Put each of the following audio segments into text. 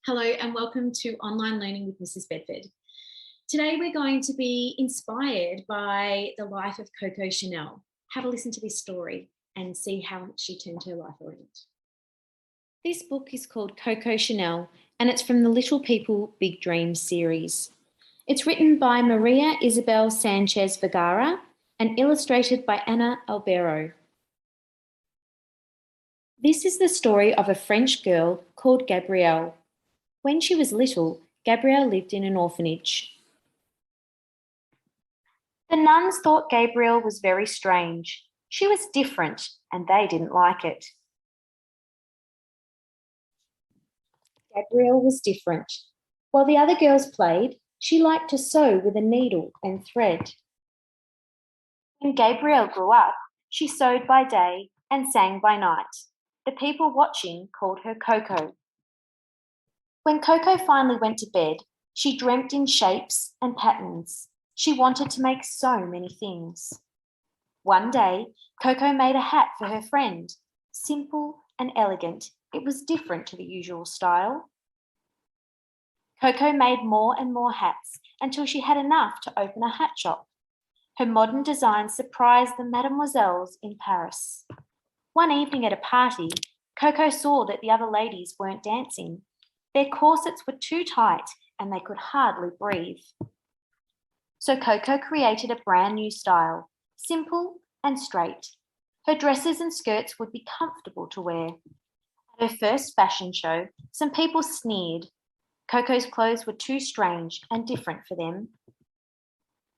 Hello and welcome to Online Learning with Mrs. Bedford. Today we're going to be inspired by the life of Coco Chanel. Have a listen to this story and see how she turned her life around. This book is called Coco Chanel and it's from the Little People, Big Dreams series. It's written by Maria Isabel Sanchez Vegara and illustrated by Ana Albero. This is the story of a French girl called Gabrielle. When she was little, Gabrielle lived in an orphanage. The nuns thought Gabrielle was very strange. She was different and they didn't like it. Gabrielle was different. While the other girls played, she liked to sew with a needle and thread. When Gabrielle grew up, she sewed by day and sang by night. The people watching called her Coco. When Coco finally went to bed, she dreamt in shapes and patterns. She wanted to make so many things. One day, Coco made a hat for her friend. Simple and elegant, it was different to the usual style. Coco made more and more hats until she had enough to open a hat shop. Her modern designs surprised the mademoiselles in Paris. One evening at a party, Coco saw that the other ladies weren't dancing. Their corsets were too tight and they could hardly breathe. So Coco created a brand new style, simple and straight. Her dresses and skirts would be comfortable to wear. At her first fashion show, some people sneered. Coco's clothes were too strange and different for them.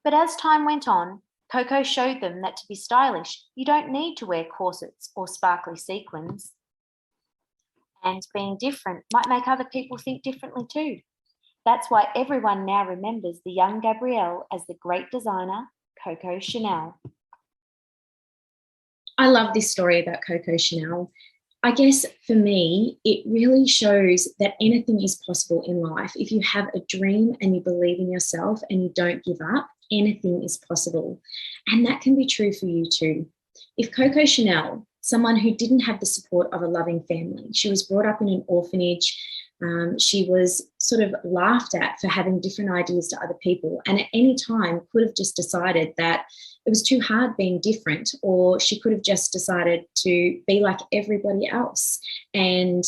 But as time went on, Coco showed them that to be stylish, you don't need to wear corsets or sparkly sequins. And being different might make other people think differently too. That's why everyone now remembers the young Gabrielle as the great designer, Coco Chanel. I love this story about Coco Chanel. I guess for me, it really shows that anything is possible in life. If you have a dream and you believe in yourself and you don't give up, anything is possible. And that can be true for you too. If Coco Chanel, someone who didn't have the support of a loving family, she was brought up in an orphanage, she was sort of laughed at for having different ideas to other people, and at any time could have just decided that it was too hard being different, or she could have just decided to be like everybody else and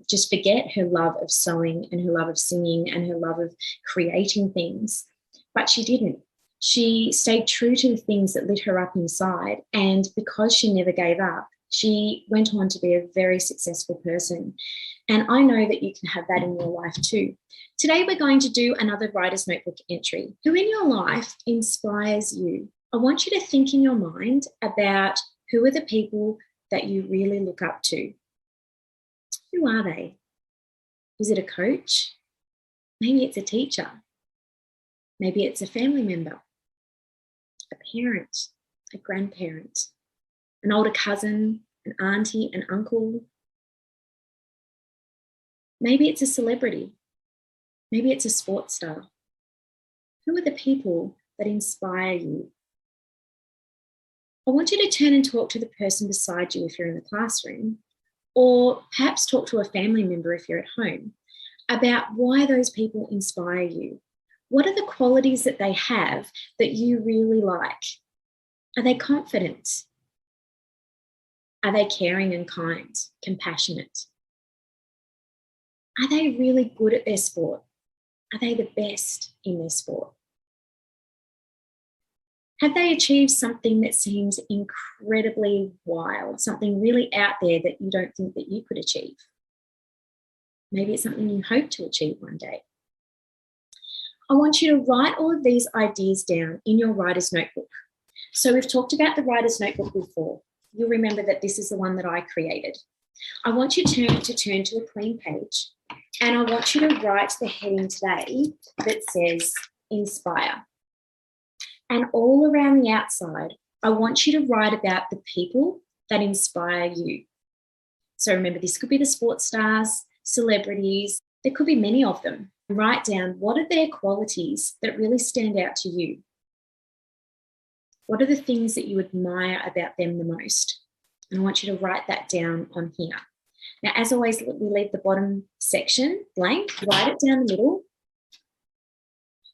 just forget her love of sewing and her love of singing and her love of creating things. But she didn't. She stayed true to the things that lit her up inside, and because she never gave up, she went on to be a very successful person. And I know that you can have that in your life too. Today we're going to do another writer's notebook entry. Who in your life inspires you? I want you to think in your mind about who are the people that you really look up to. Who are they? Is it a coach? Maybe it's a teacher. Maybe it's a family member, a parent, a grandparent, an older cousin, an auntie, an uncle. Maybe it's a celebrity. Maybe it's a sports star. Who are the people that inspire you? I want you to turn and talk to the person beside you if you're in the classroom, or perhaps talk to a family member if you're at home about why those people inspire you. What are the qualities that they have that you really like? Are they confident? Are they caring and kind, compassionate? Are they really good at their sport? Are they the best in their sport? Have they achieved something that seems incredibly wild, something really out there that you don't think that you could achieve? Maybe it's something you hope to achieve one day. I want you to write all of these ideas down in your writer's notebook. So we've talked about the writer's notebook before. You'll remember that this is the one that I created. I want you to turn to a clean page, and I want you to write the heading today that says inspire. And all around the outside, I want you to write about the people that inspire you. So remember, this could be the sports stars, celebrities, there could be many of them. Write down what are their qualities that really stand out to you. What are the things that you admire about them the most? And I want you to write that down on here. Now, as always, we leave the bottom section blank, write it down the middle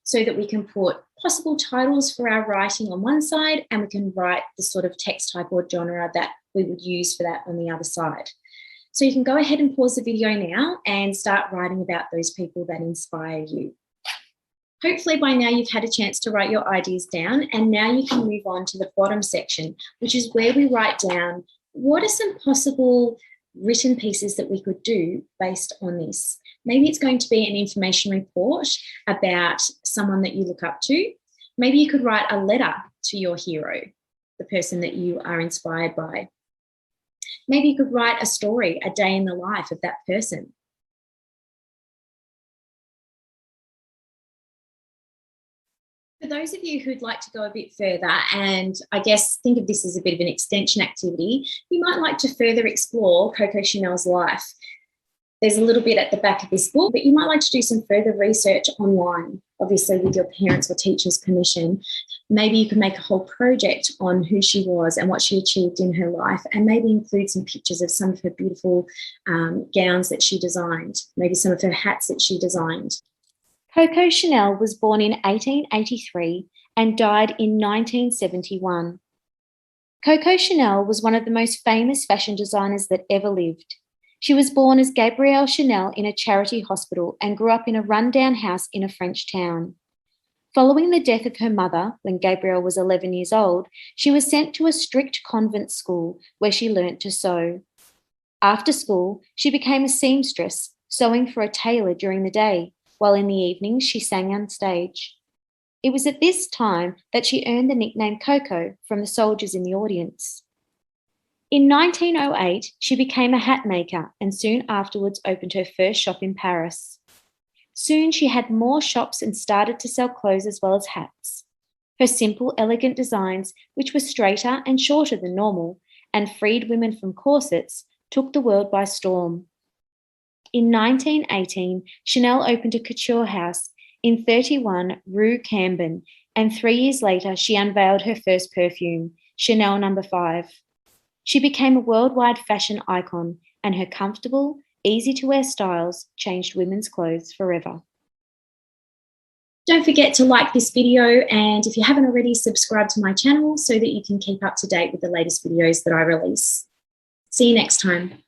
so that we can put possible titles for our writing on one side, and we can write the sort of text type or genre that we would use for that on the other side. So you can go ahead and pause the video now and start writing about those people that inspire you. Hopefully by now you've had a chance to write your ideas down, and now you can move on to the bottom section, which is where we write down what are some possible written pieces that we could do based on this. Maybe it's going to be an information report about someone that you look up to. Maybe you could write a letter to your hero, the person that you are inspired by. Maybe you could write a story, a day in the life of that person. For those of you who'd like to go a bit further and I guess think of this as a bit of an extension activity, you might like to further explore Coco Chanel's life. There's a little bit at the back of this book, but you might like to do some further research online, obviously with your parents' or teachers' permission. Maybe you could make a whole project on who she was and what she achieved in her life, and maybe include some pictures of some of her beautiful gowns that she designed, maybe some of her hats that she designed. Coco Chanel was born in 1883 and died in 1971. Coco Chanel was one of the most famous fashion designers that ever lived. She was born as Gabrielle Chanel in a charity hospital and grew up in a rundown house in a French town. Following the death of her mother, when Gabrielle was 11 years old, she was sent to a strict convent school where she learnt to sew. After school, she became a seamstress, sewing for a tailor during the day, while in the evenings she sang on stage. It was at this time that she earned the nickname Coco from the soldiers in the audience. In 1908, she became a hat maker and soon afterwards opened her first shop in Paris. Soon she had more shops and started to sell clothes as well as hats. Her simple, elegant designs, which were straighter and shorter than normal and freed women from corsets, took the world by storm. In 1918, Chanel opened a couture house in 31 Rue Cambon, and 3 years later she unveiled her first perfume, Chanel No. 5. She became a worldwide fashion icon, and her comfortable, easy-to-wear styles changed women's clothes forever. Don't forget to like this video, and if you haven't already, subscribe to my channel so that you can keep up to date with the latest videos that I release. See you next time.